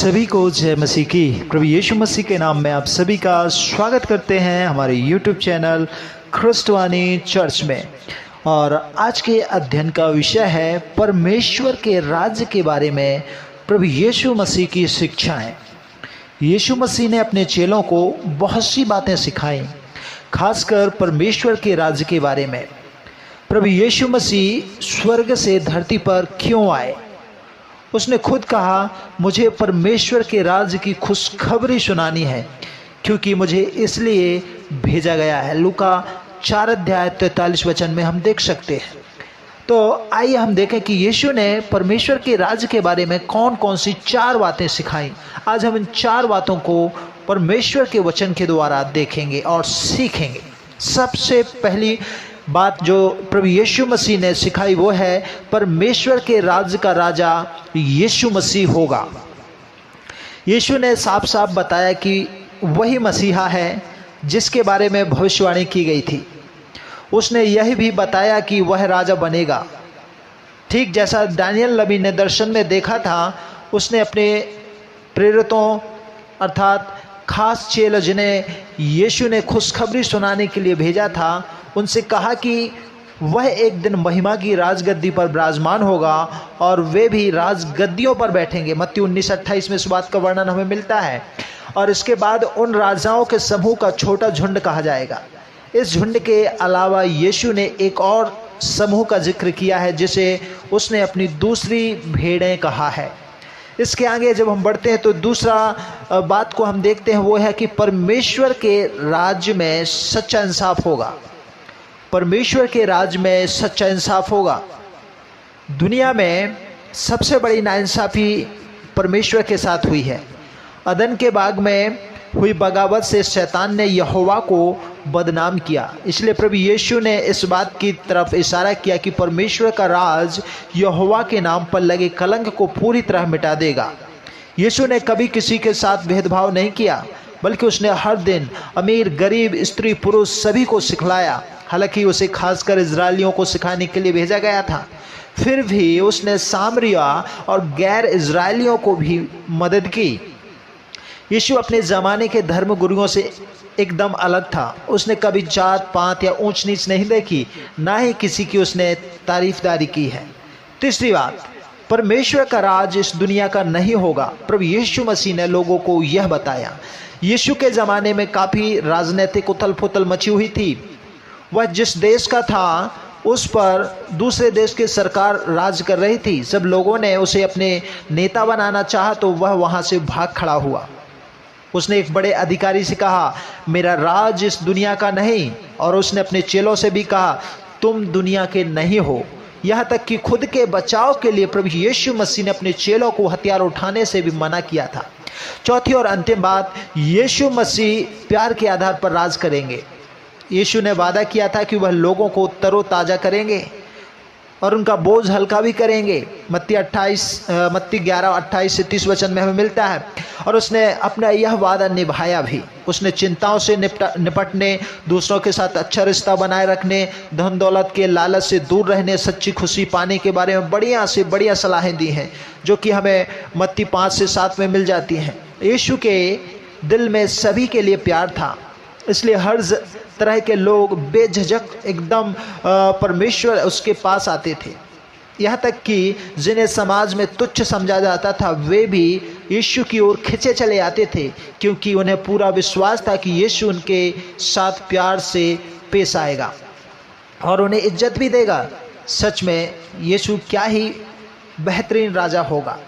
सभी को जय मसीह की। प्रभु यीशु मसीह के नाम में आप सभी का स्वागत करते हैं हमारे YouTube चैनल ख्रिस्तवानी चर्च में। और आज के अध्ययन का विषय है परमेश्वर के राज्य के बारे में प्रभु यीशु मसीह की शिक्षाएं। यीशु मसीह ने अपने चेलों को बहुत सी बातें सिखाई, खासकर परमेश्वर के राज्य के बारे में। प्रभु यीशु मसीह स्वर्ग से धरती पर क्यों आए? उसने खुद कहा, मुझे परमेश्वर के राज्य की खुशखबरी सुनानी है, क्योंकि मुझे इसलिए भेजा गया है। लूका 4:43 में हम देख सकते हैं। तो आइए हम देखें कि यीशु ने परमेश्वर के राज्य के बारे में कौन कौन सी 4 बातें सिखाई। आज हम इन 4 बातों को परमेश्वर के वचन के द्वारा देखेंगे और सीखेंगे। सबसे पहली बात जो प्रभु यीशु मसीह ने सिखाई वो है परमेश्वर के राज्य का राजा यीशु मसीह होगा। यीशु ने साफ साफ बताया कि वही मसीहा है जिसके बारे में भविष्यवाणी की गई थी। उसने यह भी बताया कि वह राजा बनेगा, ठीक जैसा दानियल नबी ने दर्शन में देखा था। उसने अपने प्रेरितों अर्थात खास चेले जिन्हें यीशु ने खुशखबरी सुनाने के लिए भेजा था, उनसे कहा कि वह एक दिन महिमा की राजगद्दी पर विराजमान होगा और वे भी राजगद्दियों पर बैठेंगे। मत्ती 19:28 में इस बात का वर्णन हमें मिलता है। और इसके बाद उन राजाओं के समूह का छोटा झुंड कहा जाएगा। इस झुंड के अलावा यीशु ने एक और समूह का जिक्र किया है जिसे उसने अपनी दूसरी भेड़ें कहा है। इसके आगे जब हम बढ़ते हैं तो दूसरा बात को हम देखते हैं, वो है कि परमेश्वर के राज्य में सच्चा इंसाफ होगा। परमेश्वर के राज्य में सच्चा इंसाफ होगा। दुनिया में सबसे बड़ी नाइंसाफ़ी परमेश्वर के साथ हुई है। अदन के बाग में हुई बगावत से शैतान ने यहोवा को बदनाम किया। इसलिए प्रभु यीशु ने इस बात की तरफ इशारा किया कि परमेश्वर का राज यहोवा के नाम पर लगे कलंक को पूरी तरह मिटा देगा। यीशु ने कभी किसी के साथ भेदभाव नहीं किया, बल्कि उसने हर दिन अमीर गरीब स्त्री पुरुष सभी को सिखलाया। हालांकि उसे खासकर इजरायलियों को सिखाने के लिए भेजा गया था, फिर भी उसने सामरिया और गैर इजरायलियों को भी मदद की। यीशु अपने ज़माने के धर्म गुरुओं से एकदम अलग था। उसने कभी जात पात या ऊंच नीच नहीं देखी, ना ही किसी की उसने तारीफदारी की है। तीसरी बात, परमेश्वर का राज इस दुनिया का नहीं होगा। प्रभु यीशु मसीह ने लोगों को यह बताया। यीशु के ज़माने में काफ़ी राजनीतिक उथल पुथल मची हुई थी। वह जिस देश का था उस पर दूसरे देश की सरकार राज कर रही थी। सब लोगों ने उसे अपने नेता बनाना चाहा तो वह वहाँ से भाग खड़ा हुआ। उसने एक बड़े अधिकारी से कहा, मेरा राज इस दुनिया का नहीं। और उसने अपने चेलों से भी कहा, तुम दुनिया के नहीं हो। यहाँ तक कि खुद के बचाव के लिए प्रभु यीशु मसीह ने अपने चेलों को हथियार उठाने से भी मना किया था। चौथी और अंतिम बात, यीशु मसीह प्यार के आधार पर राज करेंगे। यीशु ने वादा किया था कि वह लोगों को तरोताज़ा करेंगे और उनका बोझ हल्का भी करेंगे। मत्ती 11:28 से 30 में हमें मिलता है। और उसने अपना यह वादा निभाया भी। उसने चिंताओं से निपटने, दूसरों के साथ अच्छा रिश्ता बनाए रखने, धन दौलत के लालच से दूर रहने, सच्ची खुशी पाने के बारे में बढ़िया से बढ़िया सलाहें दी हैं, जो कि हमें मत्ती 5 से 7 में मिल जाती हैं। यीशु के दिल में सभी के लिए प्यार था, इसलिए हर तरह के लोग बेझिझक एकदम परमेश्वर उसके पास आते थे। यहाँ तक कि जिन्हें समाज में तुच्छ समझा जाता था वे भी यीशु की ओर खिंचे चले आते थे, क्योंकि उन्हें पूरा विश्वास था कि यीशु उनके साथ प्यार से पेश आएगा और उन्हें इज्जत भी देगा। सच में यीशु क्या ही बेहतरीन राजा होगा।